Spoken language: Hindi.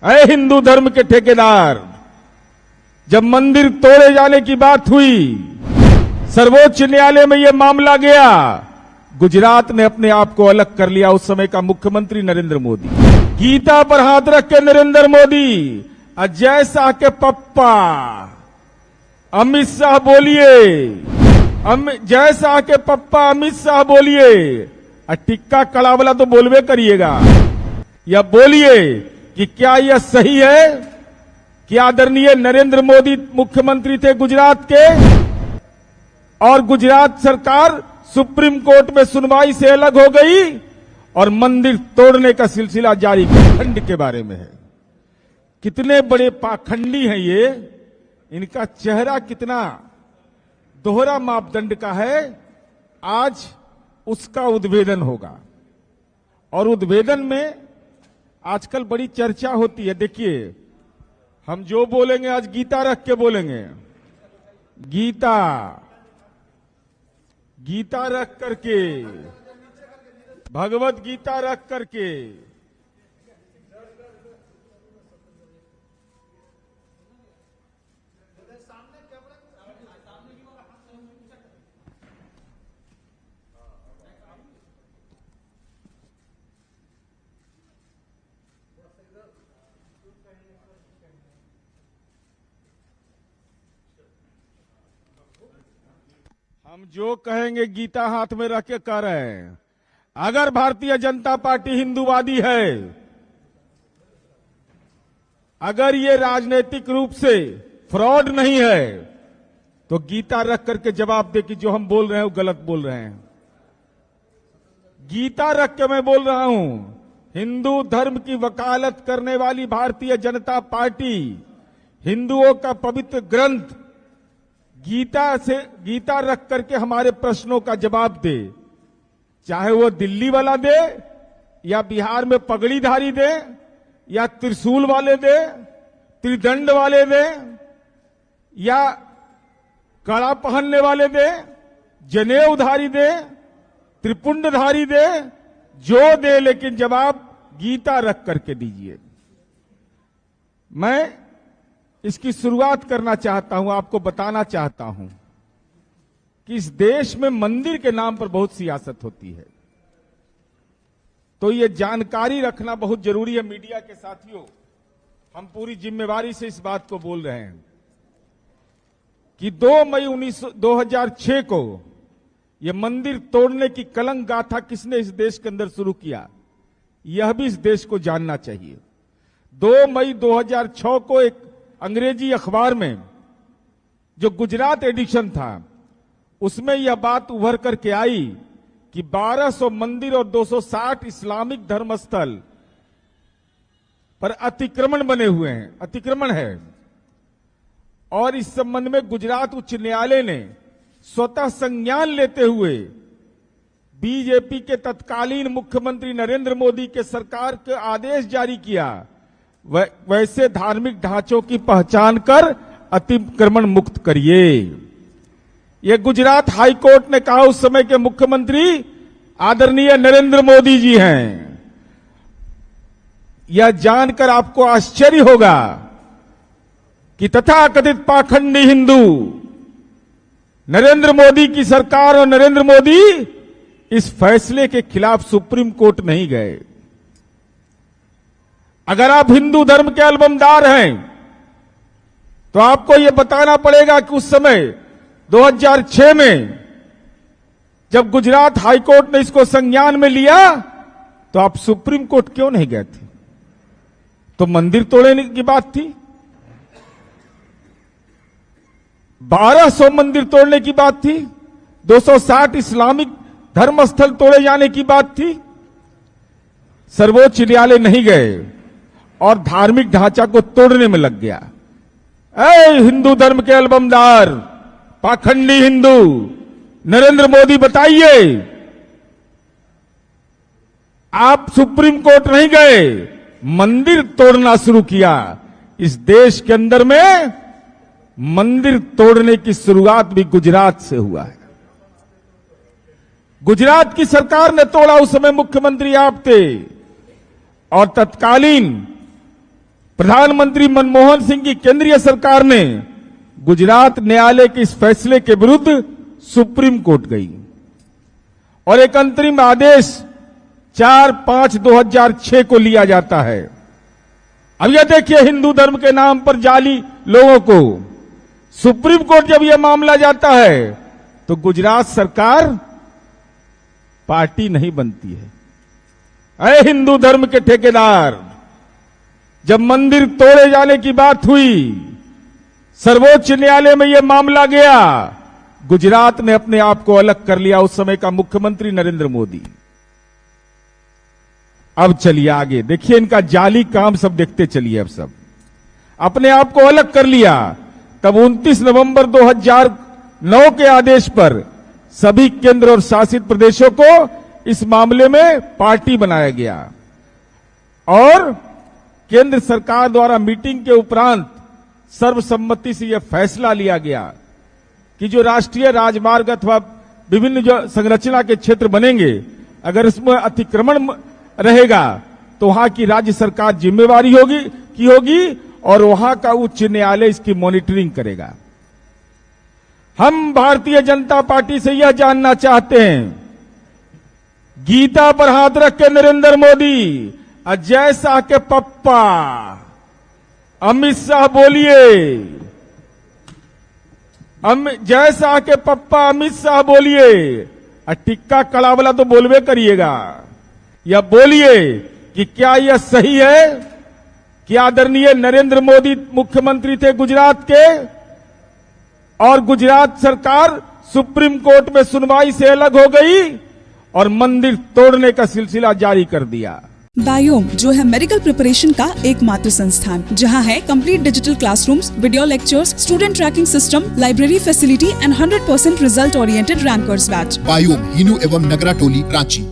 ऐ हिंदू धर्म के ठेकेदार, जब मंदिर तोड़े जाने की बात हुई, सर्वोच्च न्यायालय में यह मामला गया, गुजरात ने अपने आप को अलग कर लिया। उस समय का मुख्यमंत्री नरेंद्र मोदी, गीता पर हाथ रख के नरेंद्र मोदी, अजय शाह के पप्पा अमित शाह बोलिए, जय शाह के पप्पा अमित शाह बोलिए, टिक्का कड़ावला तो बोलवे करिएगा, या बोलिए कि क्या यह सही है कि आदरणीय नरेंद्र मोदी मुख्यमंत्री थे गुजरात के और गुजरात सरकार सुप्रीम कोर्ट में सुनवाई से अलग हो गई और मंदिर तोड़ने का सिलसिला जारी। खंड के बारे में है, कितने बड़े पाखंडी हैं ये, इनका चेहरा कितना दोहरा मापदंड का है। आज उसका उद्भेदन होगा और उद्भेदन में आजकल बड़ी चर्चा होती है। देखिए, हम जो बोलेंगे आज गीता रख के बोलेंगे, गीता रख करके, भगवत गीता रख करके, हम जो कहेंगे गीता हाथ में रख के कह रहे हैं। अगर भारतीय जनता पार्टी हिंदूवादी है, अगर ये राजनीतिक रूप से फ्रॉड नहीं है, तो गीता रख करके जवाब दे कि जो हम बोल रहे हैं वो गलत बोल रहे हैं। गीता रख के मैं बोल रहा हूं, हिंदू धर्म की वकालत करने वाली भारतीय जनता पार्टी हिंदुओं का पवित्र ग्रंथ गीता रख करके हमारे प्रश्नों का जवाब दे, चाहे वो दिल्ली वाला दे या बिहार में पगड़ीधारी दे या त्रिशूल वाले दे, त्रिदंड वाले दे या कड़ा पहनने वाले दे, जनेऊधारी दे, त्रिपुंडधारी दे, जो दे, लेकिन जवाब गीता रख करके दीजिए। मैं इसकी शुरुआत करना चाहता हूं, आपको बताना चाहता हूं कि इस देश में मंदिर के नाम पर बहुत सियासत होती है, तो ये जानकारी रखना बहुत जरूरी है। मीडिया के साथियों, हम पूरी जिम्मेवारी से इस बात को बोल रहे हैं कि 2 मई 2006 को यह मंदिर तोड़ने की कलंक गाथा किसने इस देश के अंदर शुरू किया, यह भी इस देश को जानना चाहिए। 2 मई 2006 को एक अंग्रेजी अखबार में, जो गुजरात एडिशन था, उसमें यह बात उभर करके आई कि 1200 मंदिर और 260 इस्लामिक धर्मस्थल पर अतिक्रमण बने हुए हैं, अतिक्रमण है। और इस संबंध में गुजरात उच्च न्यायालय ने स्वतः संज्ञान लेते हुए बीजेपी के तत्कालीन मुख्यमंत्री नरेंद्र मोदी के सरकार के आदेश जारी किया, वैसे धार्मिक ढांचों की पहचान कर अतिक्रमण मुक्त करिए। यह गुजरात हाई कोर्ट ने कहा, उस समय के मुख्यमंत्री आदरणीय नरेंद्र मोदी जी हैं। यह जानकर आपको आश्चर्य होगा कि तथाकथित पाखंडी हिंदू नरेंद्र मोदी की सरकार और नरेंद्र मोदी इस फैसले के खिलाफ सुप्रीम कोर्ट नहीं गए। अगर आप हिंदू धर्म के अलबमदार हैं तो आपको यह बताना पड़ेगा कि उस समय 2006 में जब गुजरात हाई कोर्ट ने इसको संज्ञान में लिया, तो आप सुप्रीम कोर्ट क्यों नहीं गए थे? तो मंदिर तोड़ने की बात थी, 1200 मंदिर तोड़ने की बात थी, 260 इस्लामिक धर्मस्थल तोड़े जाने की बात थी। सर्वोच्च न्यायालय नहीं गए और धार्मिक ढांचा को तोड़ने में लग गया। ऐ हिंदू धर्म के अलबमदार, पाखंडी हिंदू, नरेंद्र मोदी बताइए, आप सुप्रीम कोर्ट नहीं गए, मंदिर तोड़ना शुरू किया। इस देश के अंदर में मंदिर तोड़ने की शुरुआत भी गुजरात से हुआ है। गुजरात की सरकार ने तोड़ा, उस समय मुख्यमंत्री आप थे और तत्कालीन प्रधानमंत्री मनमोहन सिंह की केंद्रीय सरकार ने गुजरात न्यायालय के इस फैसले के विरुद्ध सुप्रीम कोर्ट गई और एक अंतरिम आदेश 4/5/2006 को लिया जाता है। अब यह देखिए, हिंदू धर्म के नाम पर जाली लोगों को सुप्रीम कोर्ट जब यह मामला जाता है तो गुजरात सरकार पार्टी नहीं बनती है। अरे हिंदू धर्म के ठेकेदार, जब मंदिर तोड़े जाने की बात हुई, सर्वोच्च न्यायालय में यह मामला गया, गुजरात ने अपने आप को अलग कर लिया, उस समय का मुख्यमंत्री नरेंद्र मोदी। अब चलिए आगे देखिए, इनका जाली काम सब देखते चलिए। अब सब अपने आप को अलग कर लिया। तब 29 नवंबर 2009 के आदेश पर सभी केंद्र और शासित प्रदेशों को इस मामले में पार्टी बनाया गया और केंद्र सरकार द्वारा मीटिंग के उपरांत सर्वसम्मति से यह फैसला लिया गया कि जो राष्ट्रीय राजमार्ग अथवा विभिन्न जो संरचना के क्षेत्र बनेंगे, अगर इसमें अतिक्रमण रहेगा तो वहां की राज्य सरकार जिम्मेवारी होगी और वहां का उच्च न्यायालय इसकी मॉनिटरिंग करेगा। हम भारतीय जनता पार्टी से यह जानना चाहते हैं, गीता पर हाथ रख के नरेंद्र मोदी, अजय शाह के पप्पा अमित शाह बोलिए, जय शाह के पप्पा अमित शाह बोलिए, टिक्का कड़ावला तो बोलवे करिएगा। या बोलिए कि क्या यह सही है कि आदरणीय नरेंद्र मोदी मुख्यमंत्री थे गुजरात के और गुजरात सरकार सुप्रीम कोर्ट में सुनवाई से अलग हो गई और मंदिर तोड़ने का सिलसिला जारी कर दिया। बायोम जो है मेडिकल प्रिपरेशन का एकमात्र संस्थान, जहां है complete digital classrooms, video lectures, student tracking system, library facility and 100% result oriented rankers batch. Biome, Hinoo एवं नगरा टोली, रांची।